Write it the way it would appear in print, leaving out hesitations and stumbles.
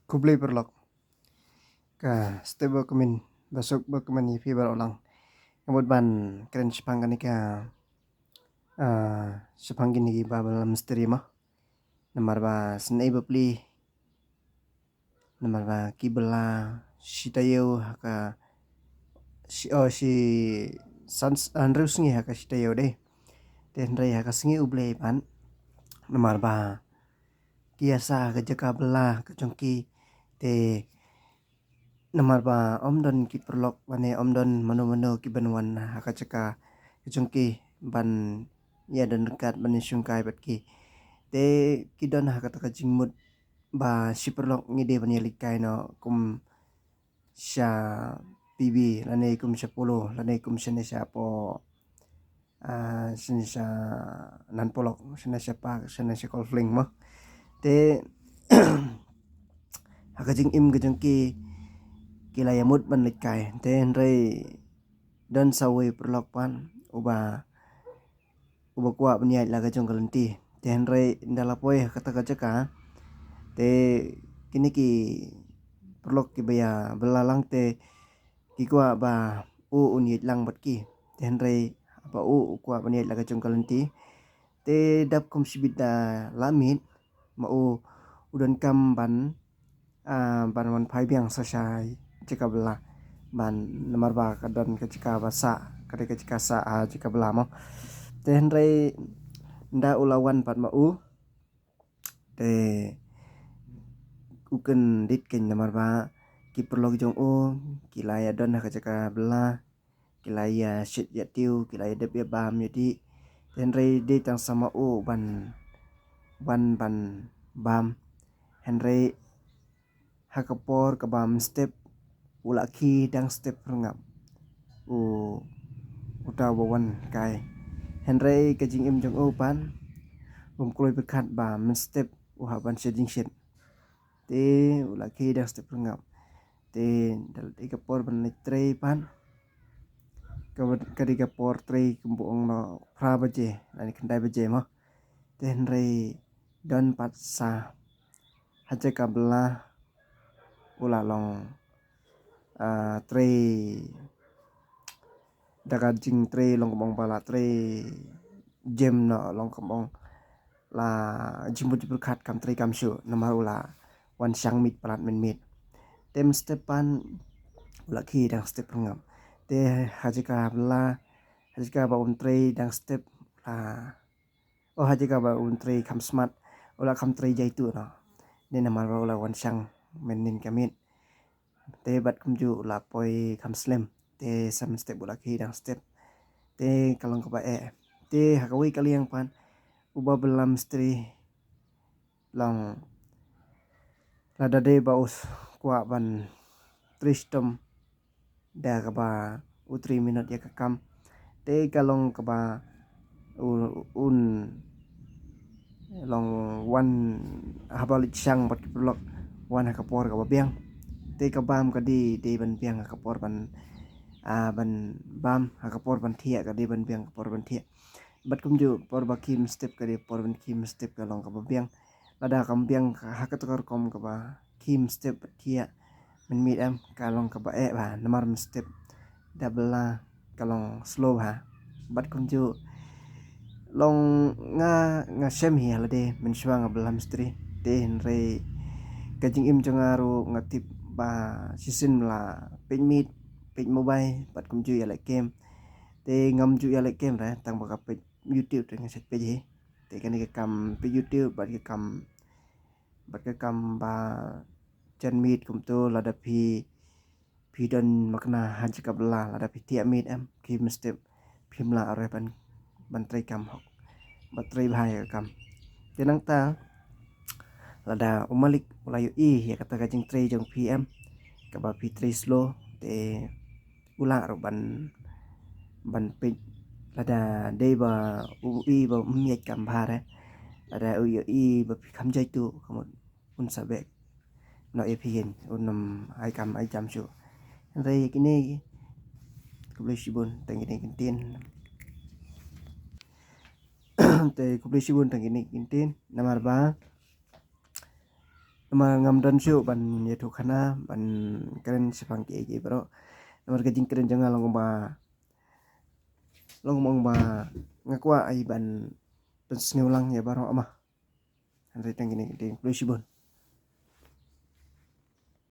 Kublai berlok ka stable kemin basuk berkeman ifi berolang ngamut ban keren sepanggan ka sepangin ni ba balam misteri mah namar ba senai bepli namar ba kibela sitayo haka si sans andrews ngi haka sitayo deh den ray haka sengi ublei pan namar ba kiasa ke jaka bela ke jongki te namar ba omdon ki perlok bane omdon mano ki banwan haka caka kejongki ban ya dan dekat bani sungkai bat ki te kidon haka taka jingmut ba si perlok ngide bani likai no kum sya pibi lane kum sya polo lane kum sya sya po sya sya nan polok sya pa sya kolfling mah te haka jing im kejongki kilayamut ban likai ten ray dan sawe perlok pan uba kuat beniat laga jong kalenti ten ray ndalapoy kata ka te kini ki perlok ki baya belalang te ki kuat ba unyit lang bat ki ten ray apa kuat beniat laga jong kalenti te dap kum sibida lamit ma udan kam ban ban wan phai biang sasai jika belah ban nomor ba kadon ke jika basa kade ke jika sa jika belah mo ten ray nda ulawan pat ma te uken dit ken nomor ba ki perlok jong kilaya don ke jika belah kilaya shit ya tiu kilaya dep ya bam jadi ten ray de tang sama ban bam henry hakapor ke bam step ulaki dang step rengap uta bawan kai henry ke jing im jong pan kloi berkat ba men step haban shading shed te ulaki dang step rengap te dal tiga por ban tray pan kadiga por tray kumbuong no pra baje lani kendai baje mah te henry don pat sa haja kabla ulalong tray daga jing tray long kembong bala tray gem no long kembong la jimbu berkat kam tray kam shu nama ula wan syang mit palat min mit tem stepan ula ki dang step rengam te hajika bla hajika ba tray dang step la hajika ba tray kam smart ula kam tray jaitu no ne nama ula wan syang menin kamit te bat kumju la poi kam slam te sam step ula ki dang step te kalong ka ba te hakawi kaliang pan uba belam misteri long lada de baus kwa ban tristom da ka ba utri minut ya kakam te kalong ka ba un long wan habalik syang bat blok wan hakapor ka ba biang te ka bam ka di ban biang hakapor ban ban bam hakapor ban thia ka di ban biang kapor ban thia bat kumju por ba kim step ka di por ban kim step ka long ka ba biang lada kam biang hakatukar kom ka ba kim step thia min mit em kalong ka ba ba namar step double kalong slow ha bat kumju long nga shem hi halade min shwa nga belam misteri te henry kajing im jangaru ngatip ba sisin la pin mit pin mobile bat kumju ya like game te ngam ju ya like game ra tang ba page youtube te ngaset page te kani ka kam pe youtube bat ka kam ba chen mit kum to lada pi don makna haji kabla lada pi tia mit em ki mistep phimla are ban trai kam hok batrai bahaya kam tenang ta lada umalik ulayu ya kata kajing trai jong pm kaba pi trai slow te ula ro ban pit lada de ba ba miet kam bare lada ba pi kam jai tu kamot un sabe no epigen unam ai kam ai jam shu ray kini kublisibun tangini kintin te kublisibun tangini kintin namar nama ngamdan siu ban yetu kana ban keren sepang ki bro nomor gajing keren jangan long ba ngakwa ai ban ulang ya baro ama andre tang gini di inclusive